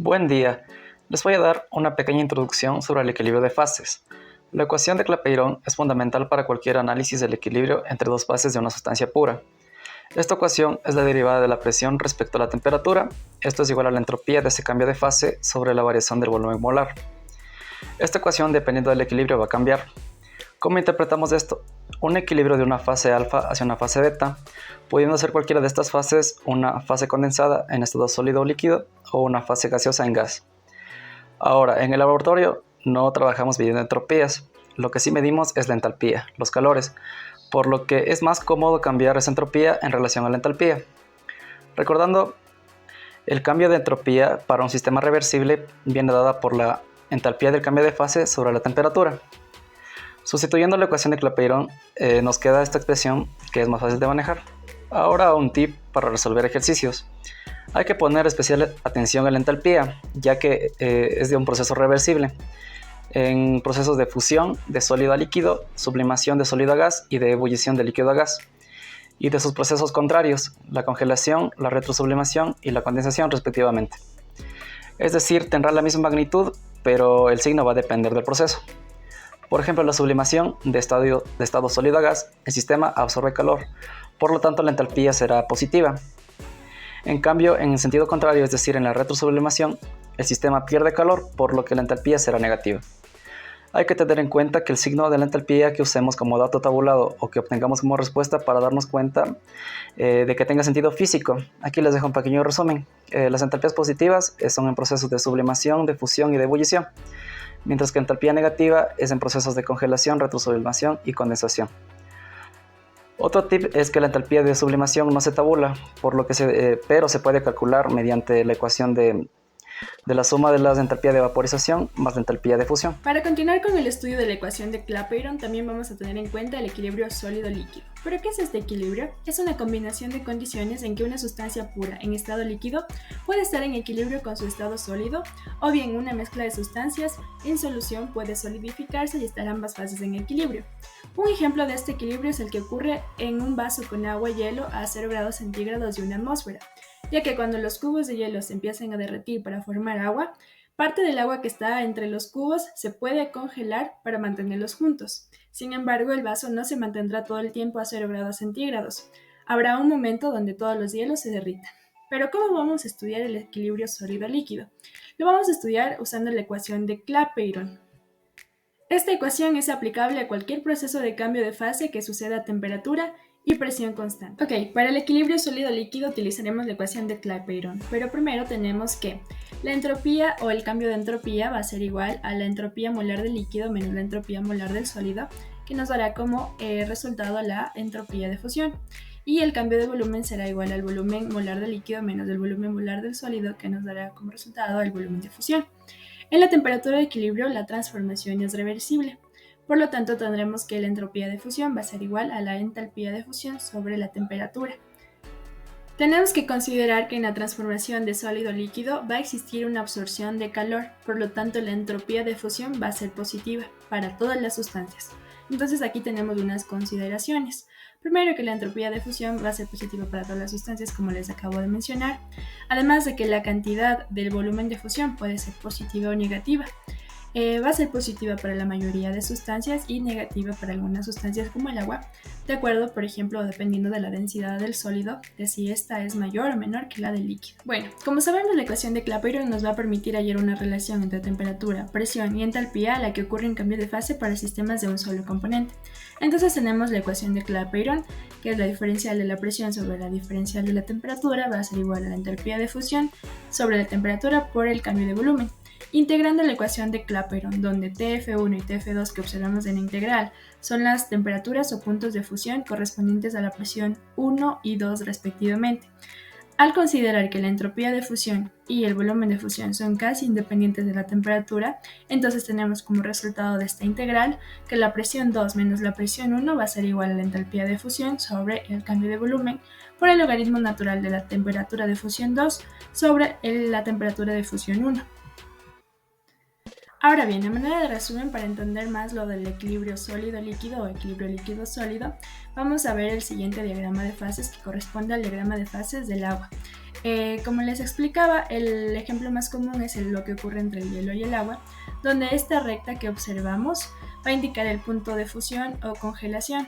Buen día, les voy a dar una pequeña introducción sobre el equilibrio de fases. La ecuación de Clapeyron es fundamental para cualquier análisis del equilibrio entre dos fases de una sustancia pura. Esta ecuación es la derivada de la presión respecto a la temperatura. Esto es igual a la entropía de ese cambio de fase sobre la variación del volumen molar. Esta ecuación, dependiendo del equilibrio, va a cambiar. ¿Cómo interpretamos esto? Un equilibrio de una fase alfa hacia una fase beta, pudiendo ser cualquiera de estas fases una fase condensada en estado sólido o líquido o una fase gaseosa en gas. Ahora, en el laboratorio no trabajamos midiendo entropías, lo que sí medimos es la entalpía, los calores, por lo que es más cómodo cambiar esa entropía en relación a la entalpía. Recordando, el cambio de entropía para un sistema reversible viene dada por la entalpía del cambio de fase sobre la temperatura. Sustituyendo la ecuación de Clapeyron, nos queda esta expresión que es más fácil de manejar. Ahora un tip para resolver ejercicios. Hay que poner especial atención a la entalpía, ya que es de un proceso reversible. En procesos de fusión de sólido a líquido, sublimación de sólido a gas y de ebullición de líquido a gas. Y de sus procesos contrarios, la congelación, la retrosublimación y la condensación respectivamente. Es decir, tendrá la misma magnitud, pero el signo va a depender del proceso. Por ejemplo, la sublimación de estado sólido a gas, el sistema absorbe calor, por lo tanto la entalpía será positiva. En cambio, en el sentido contrario, es decir, en la retrosublimación, el sistema pierde calor, por lo que la entalpía será negativa. Hay que tener en cuenta que el signo de la entalpía que usemos como dato tabulado o que obtengamos como respuesta para darnos cuenta de que tenga sentido físico. Aquí les dejo un pequeño resumen. Las entalpías positivas son en procesos de sublimación, de fusión y de ebullición, mientras que la entalpía negativa es en procesos de congelación, retrosublimación y condensación. Otro tip es que la entalpía de sublimación no se tabula, pero se puede calcular mediante la ecuación de la suma de la entalpía de vaporización más la entalpía de fusión. Para continuar con el estudio de la ecuación de Clapeyron, también vamos a tener en cuenta el equilibrio sólido-líquido. ¿Pero qué es este equilibrio? Es una combinación de condiciones en que una sustancia pura en estado líquido puede estar en equilibrio con su estado sólido, o bien una mezcla de sustancias en solución puede solidificarse y estar ambas fases en equilibrio. Un ejemplo de este equilibrio es el que ocurre en un vaso con agua y hielo a 0 grados centígrados y una atmósfera, ya que cuando los cubos de hielo se empiezan a derretir para formar agua, parte del agua que está entre los cubos se puede congelar para mantenerlos juntos. Sin embargo, el vaso no se mantendrá todo el tiempo a 0 grados centígrados. Habrá un momento donde todos los hielos se derritan. Pero ¿cómo vamos a estudiar el equilibrio sólido-líquido? Lo vamos a estudiar usando la ecuación de Clapeyron. Esta ecuación es aplicable a cualquier proceso de cambio de fase que suceda a temperatura y presión constante. Ok, para el equilibrio sólido-líquido utilizaremos la ecuación de Clapeyron, pero primero tenemos que la entropía o el cambio de entropía va a ser igual a la entropía molar del líquido menos la entropía molar del sólido, que nos dará como resultado la entropía de fusión. Y el cambio de volumen será igual al volumen molar del líquido menos el volumen molar del sólido, que nos dará como resultado el volumen de fusión. En la temperatura de equilibrio, la transformación es reversible. Por lo tanto, tendremos que la entropía de fusión va a ser igual a la entalpía de fusión sobre la temperatura. Tenemos que considerar que en la transformación de sólido a líquido va a existir una absorción de calor, por lo tanto la entropía de fusión va a ser positiva para todas las sustancias. Entonces aquí tenemos unas consideraciones. Primero, que la entropía de fusión va a ser positiva para todas las sustancias, como les acabo de mencionar, además de que la cantidad del volumen de fusión puede ser positiva o negativa. Va a ser positiva para la mayoría de sustancias y negativa para algunas sustancias como el agua, de acuerdo, por ejemplo, dependiendo de la densidad del sólido, de si esta es mayor o menor que la del líquido. Bueno, como sabemos, la ecuación de Clapeyron nos va a permitir hallar una relación entre temperatura, presión y entalpía a la que ocurre un cambio de fase para sistemas de un solo componente. Entonces tenemos la ecuación de Clapeyron, que es la diferencial de la presión sobre la diferencial de la temperatura, va a ser igual a la entalpía de fusión sobre la temperatura por el cambio de volumen. Integrando la ecuación de Clapeyron, donde Tf1 y Tf2 que observamos en la integral son las temperaturas o puntos de fusión correspondientes a la presión 1 y 2 respectivamente. Al considerar que la entropía de fusión y el volumen de fusión son casi independientes de la temperatura, entonces tenemos como resultado de esta integral que la presión 2 menos la presión 1 va a ser igual a la entalpía de fusión sobre el cambio de volumen por el logaritmo natural de la temperatura de fusión 2 sobre la temperatura de fusión 1. Ahora bien, a manera de resumen, para entender más lo del equilibrio sólido-líquido o equilibrio líquido-sólido, vamos a ver el siguiente diagrama de fases que corresponde al diagrama de fases del agua. Como les explicaba, el ejemplo más común es lo que ocurre entre el hielo y el agua, donde esta recta que observamos va a indicar el punto de fusión o congelación.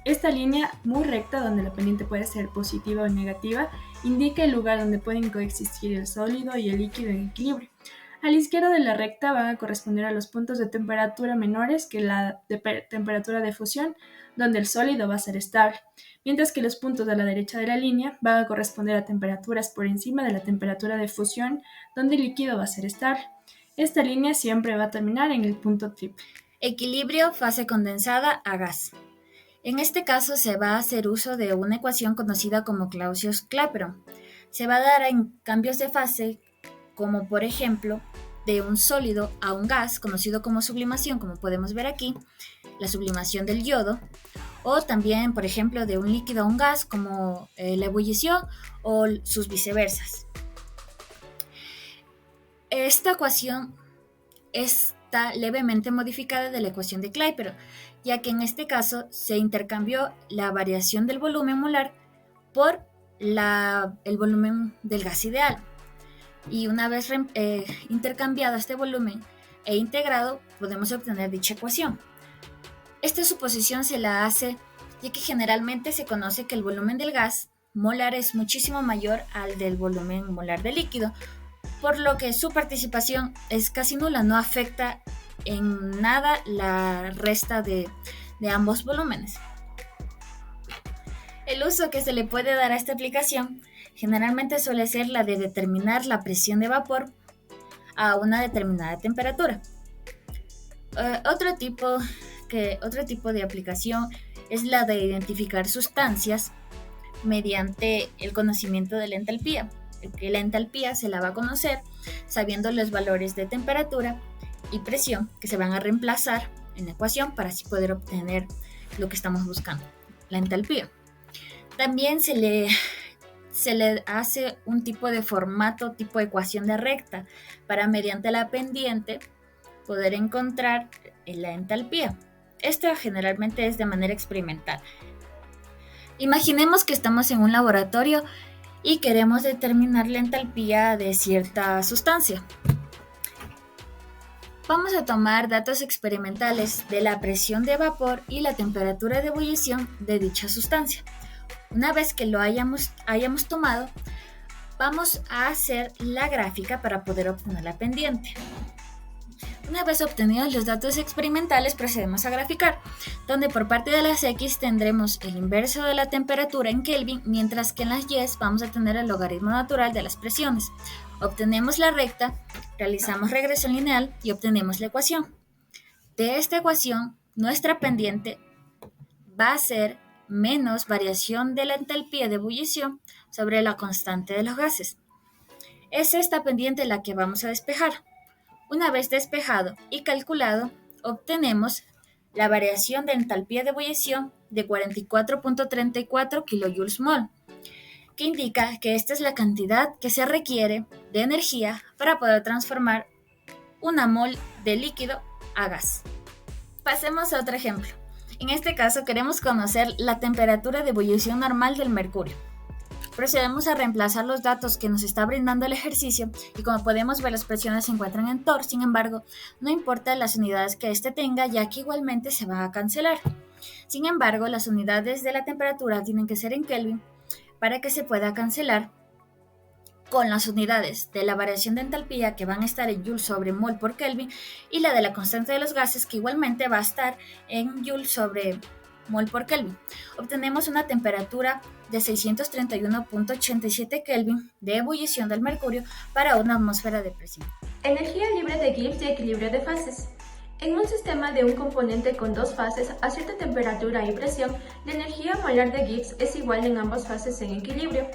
Esta línea muy recta, donde la pendiente puede ser positiva o negativa, indica el lugar donde pueden coexistir el sólido y el líquido en equilibrio. A la izquierda de la recta van a corresponder a los puntos de temperatura menores que la temperatura de fusión, donde el sólido va a ser estable, mientras que los puntos a la derecha de la línea van a corresponder a temperaturas por encima de la temperatura de fusión, donde el líquido va a ser estable. Esta línea siempre va a terminar en el punto triple. Equilibrio fase condensada a gas. En este caso se va a hacer uso de una ecuación conocida como Clausius-Clapeyron. Se va a dar en cambios de fase, como por ejemplo de un sólido a un gas, conocido como sublimación, como podemos ver aquí, la sublimación del yodo, o también, por ejemplo, de un líquido a un gas, como la ebullición o sus viceversas. Esta ecuación está levemente modificada de la ecuación de Clapeyron, ya que en este caso se intercambió la variación del volumen molar por el volumen del gas ideal. Y una vez intercambiado este volumen e integrado, podemos obtener dicha ecuación. Esta suposición se la hace ya que generalmente se conoce que el volumen del gas molar es muchísimo mayor al del volumen molar del líquido, por lo que su participación es casi nula, no afecta en nada la resta de ambos volúmenes. El uso que se le puede dar a esta aplicación generalmente suele ser la de determinar la presión de vapor a una determinada temperatura. Otro tipo de aplicación es la de identificar sustancias mediante el conocimiento de la entalpía. La entalpía se la va a conocer sabiendo los valores de temperatura y presión que se van a reemplazar en la ecuación para así poder obtener lo que estamos buscando, la entalpía. También se le hace un tipo de formato, tipo ecuación de recta, para mediante la pendiente poder encontrar la entalpía. Esto generalmente es de manera experimental. Imaginemos que estamos en un laboratorio y queremos determinar la entalpía de cierta sustancia. Vamos a tomar datos experimentales de la presión de vapor y la temperatura de ebullición de dicha sustancia. Una vez que lo hayamos tomado, vamos a hacer la gráfica para poder obtener la pendiente. Una vez obtenidos los datos experimentales, procedemos a graficar, donde por parte de las X tendremos el inverso de la temperatura en Kelvin, mientras que en las Y vamos a tener el logaritmo natural de las presiones. Obtenemos la recta, realizamos regresión lineal y obtenemos la ecuación. De esta ecuación, nuestra pendiente va a ser menos variación de la entalpía de ebullición sobre la constante de los gases. Es esta pendiente la que vamos a despejar. Una vez despejado y calculado, obtenemos la variación de entalpía de ebullición de 44.34 kJ/mol, que indica que esta es la cantidad que se requiere de energía para poder transformar una mol de líquido a gas. Pasemos a otro ejemplo. En este caso queremos conocer la temperatura de ebullición normal del mercurio. Procedemos a reemplazar los datos que nos está brindando el ejercicio y como podemos ver las presiones se encuentran en torr, sin embargo, no importa las unidades que éste tenga ya que igualmente se va a cancelar. Sin embargo, las unidades de la temperatura tienen que ser en Kelvin para que se pueda cancelar con las unidades de la variación de entalpía que van a estar en Joule sobre mol por Kelvin y la de la constante de los gases que igualmente va a estar en Joule sobre mol por Kelvin. Obtenemos una temperatura de 631.87 Kelvin de ebullición del mercurio para una atmósfera de presión. Energía libre de Gibbs y equilibrio de fases. En un sistema de un componente con dos fases a cierta temperatura y presión, la energía molar de Gibbs es igual en ambas fases en equilibrio.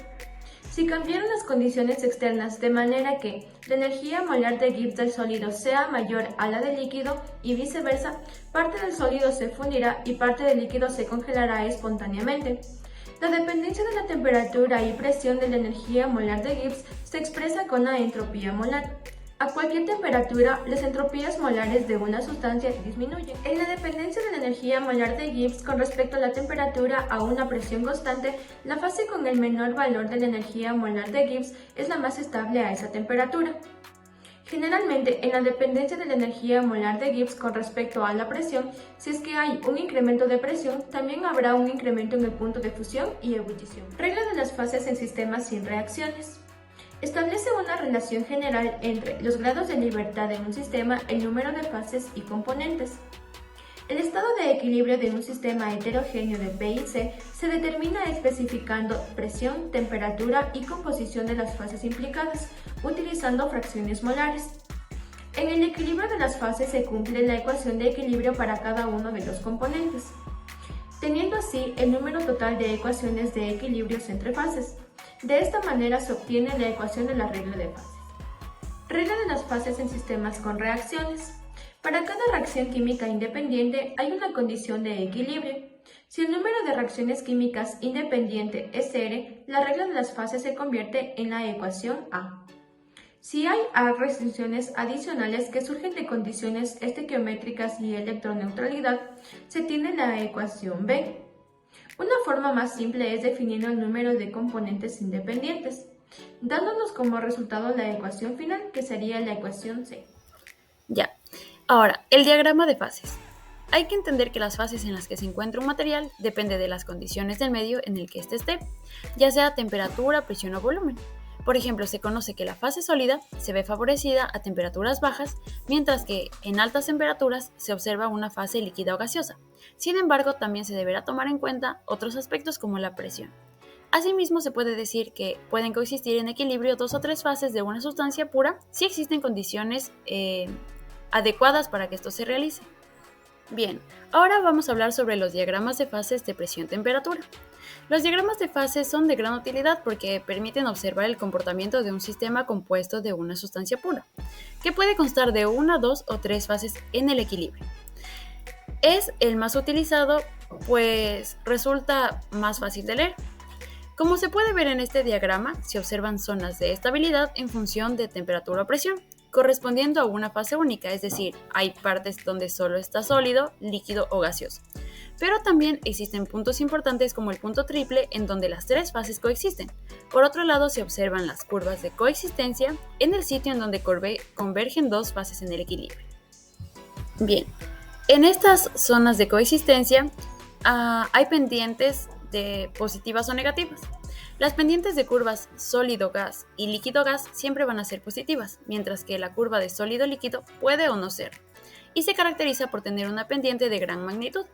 Si cambiaron las condiciones externas de manera que la energía molar de Gibbs del sólido sea mayor a la del líquido y viceversa, parte del sólido se fundirá y parte del líquido se congelará espontáneamente. La dependencia de la temperatura y presión de la energía molar de Gibbs se expresa con la entropía molar. A cualquier temperatura, las entropías molares de una sustancia disminuyen. En la dependencia de la energía molar de Gibbs con respecto a la temperatura a una presión constante, la fase con el menor valor de la energía molar de Gibbs es la más estable a esa temperatura. Generalmente, en la dependencia de la energía molar de Gibbs con respecto a la presión, si es que hay un incremento de presión, también habrá un incremento en el punto de fusión y ebullición. Regla de las fases en sistemas sin reacciones. Establece una relación general entre los grados de libertad en un sistema, el número de fases y componentes. El estado de equilibrio de un sistema heterogéneo de P y C se determina especificando presión, temperatura y composición de las fases implicadas, utilizando fracciones molares. En el equilibrio de las fases se cumple la ecuación de equilibrio para cada uno de los componentes, teniendo así el número total de ecuaciones de equilibrios entre fases. De esta manera se obtiene la ecuación de la regla de fases. Regla de las fases en sistemas con reacciones. Para cada reacción química independiente hay una condición de equilibrio. Si el número de reacciones químicas independiente es R, la regla de las fases se convierte en la ecuación A. Si hay A restricciones adicionales que surgen de condiciones estequiométricas y electroneutralidad, se tiene la ecuación B. Una forma más simple es definiendo el número de componentes independientes, dándonos como resultado la ecuación final, que sería la ecuación C. Ya. Ahora, el diagrama de fases. Hay que entender que las fases en las que se encuentra un material depende de las condiciones del medio en el que éste esté, ya sea temperatura, presión o volumen. Por ejemplo, se conoce que la fase sólida se ve favorecida a temperaturas bajas, mientras que en altas temperaturas se observa una fase líquida o gaseosa. Sin embargo, también se deberá tomar en cuenta otros aspectos como la presión. Asimismo, se puede decir que pueden coexistir en equilibrio dos o tres fases de una sustancia pura si existen condiciones adecuadas para que esto se realice. Bien, ahora vamos a hablar sobre los diagramas de fases de presión-temperatura. Los diagramas de fases son de gran utilidad porque permiten observar el comportamiento de un sistema compuesto de una sustancia pura, que puede constar de una, dos o tres fases en el equilibrio. Es el más utilizado, pues resulta más fácil de leer. Como se puede ver en este diagrama, se observan zonas de estabilidad en función de temperatura o presión, correspondiendo a una fase única, es decir, hay partes donde solo está sólido, líquido o gaseoso. Pero también existen puntos importantes como el punto triple en donde las tres fases coexisten. Por otro lado, se observan las curvas de coexistencia en el sitio en donde convergen dos fases en el equilibrio. Bien, en estas zonas de coexistencia hay pendientes de positivas o negativas. Las pendientes de curvas sólido-gas y líquido-gas siempre van a ser positivas, mientras que la curva de sólido-líquido puede o no ser, y se caracteriza por tener una pendiente de gran magnitud.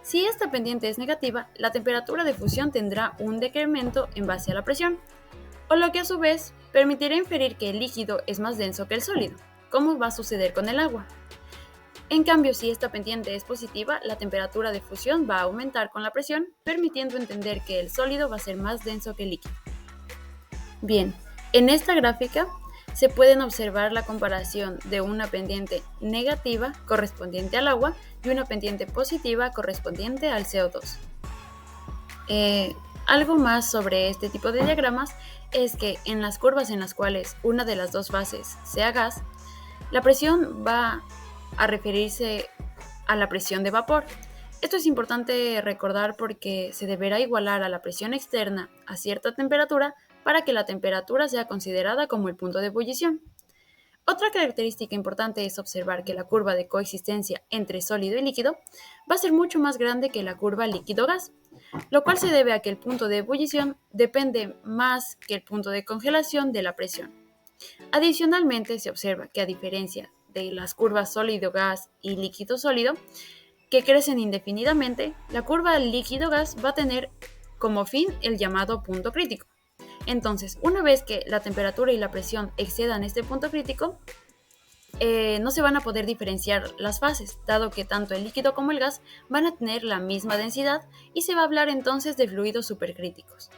Si esta pendiente es negativa, la temperatura de fusión tendrá un decremento en base a la presión, o lo que a su vez permitirá inferir que el líquido es más denso que el sólido, como va a suceder con el agua. En cambio, si esta pendiente es positiva, la temperatura de fusión va a aumentar con la presión, permitiendo entender que el sólido va a ser más denso que el líquido. Bien, en esta gráfica se pueden observar la comparación de una pendiente negativa correspondiente al agua y una pendiente positiva correspondiente al CO2. Algo más sobre este tipo de diagramas es que en las curvas en las cuales una de las dos fases sea gas, la presión va a referirse a la presión de vapor. Esto es importante recordar porque se deberá igualar a la presión externa a cierta temperatura para que la temperatura sea considerada como el punto de ebullición. Otra característica importante es observar que la curva de coexistencia entre sólido y líquido va a ser mucho más grande que la curva líquido-gas, lo cual se debe a que el punto de ebullición depende más que el punto de congelación de la presión. Adicionalmente, se observa que a diferencia de las curvas sólido-gas y líquido-sólido, que crecen indefinidamente, la curva líquido-gas va a tener como fin el llamado punto crítico. Entonces, una vez que la temperatura y la presión excedan este punto crítico, no se van a poder diferenciar las fases, dado que tanto el líquido como el gas van a tener la misma densidad y se va a hablar entonces de fluidos supercríticos.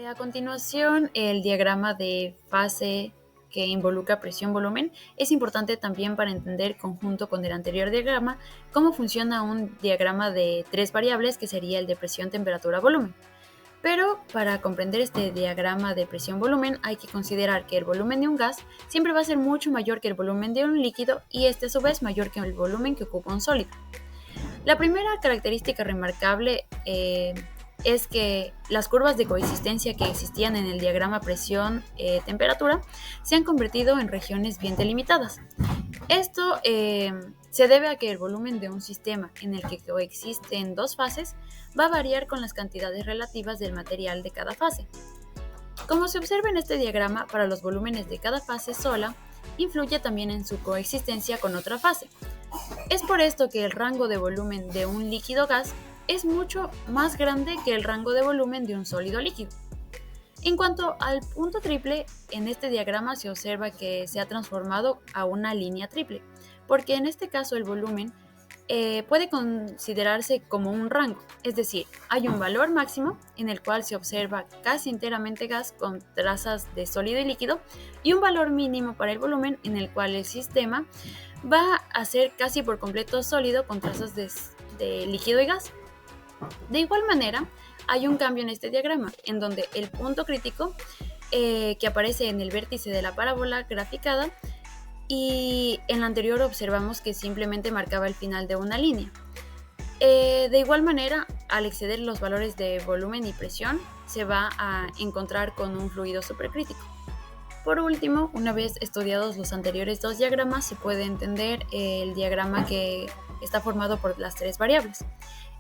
A continuación, el diagrama de fase que involucra presión-volumen es importante también para entender, conjunto con el anterior diagrama, cómo funciona un diagrama de tres variables que sería el de presión, temperatura, volumen. Pero para comprender este diagrama de presión-volumen hay que considerar que el volumen de un gas siempre va a ser mucho mayor que el volumen de un líquido y este a su vez mayor que el volumen que ocupa un sólido. La primera característica remarcable es que las curvas de coexistencia que existían en el diagrama presión-temperatura se han convertido en regiones bien delimitadas. Esto se debe a que el volumen de un sistema en el que coexisten dos fases va a variar con las cantidades relativas del material de cada fase. Como se observa en este diagrama, para los volúmenes de cada fase sola, influye también en su coexistencia con otra fase. Es por esto que el rango de volumen de un líquido gas es mucho más grande que el rango de volumen de un sólido líquido. En cuanto al punto triple, en este diagrama se observa que se ha transformado a una línea triple, porque en este caso el volumen puede considerarse como un rango, es decir, hay un valor máximo en el cual se observa casi enteramente gas con trazas de sólido y líquido y un valor mínimo para el volumen en el cual el sistema va a ser casi por completo sólido con trazas de líquido y gas. De igual manera, hay un cambio en este diagrama, en donde el punto crítico que aparece en el vértice de la parábola graficada y en la anterior observamos que simplemente marcaba el final de una línea. De igual manera, al exceder los valores de volumen y presión, se va a encontrar con un fluido supercrítico. Por último, una vez estudiados los anteriores dos diagramas, se puede entender el diagrama que está formado por las tres variables.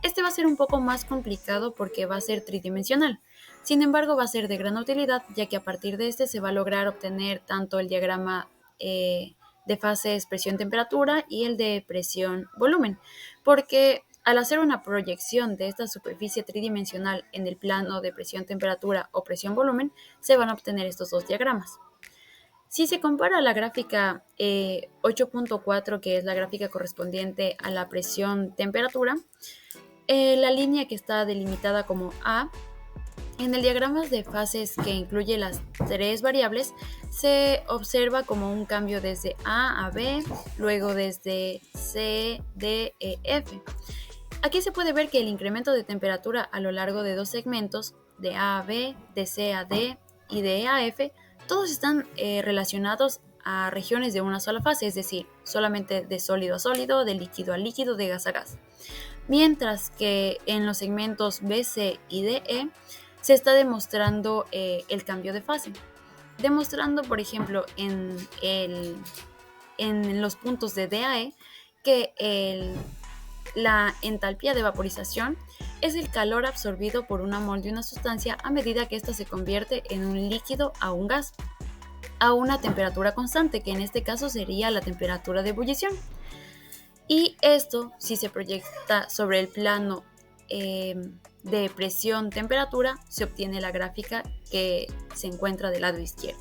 Este va a ser un poco más complicado porque va a ser tridimensional. Sin embargo, va a ser de gran utilidad, ya que a partir de este se va a lograr obtener tanto el diagrama de fases presión-temperatura y el de presión-volumen, porque al hacer una proyección de esta superficie tridimensional en el plano de presión-temperatura o presión-volumen, se van a obtener estos dos diagramas. Si se compara la gráfica 8.4, que es la gráfica correspondiente a la presión-temperatura, la línea que está delimitada como A, en el diagrama de fases que incluye las tres variables, se observa como un cambio desde A a B, luego desde C, D, E, F. Aquí se puede ver que el incremento de temperatura a lo largo de dos segmentos, de A a B, de C a D y de E a F, todos están relacionados a regiones de una sola fase, es decir, solamente de sólido a sólido, de líquido a líquido, de gas a gas. Mientras que en los segmentos B, C y D, E se está demostrando el cambio de fase. Demostrando, por ejemplo, en los puntos de D a E que la entalpía de vaporización es el calor absorbido por una mol de una sustancia a medida que ésta se convierte en un líquido a un gas, a una temperatura constante, que en este caso sería la temperatura de ebullición. Y esto, si se proyecta sobre el plano de presión-temperatura, se obtiene la gráfica que se encuentra del lado izquierdo.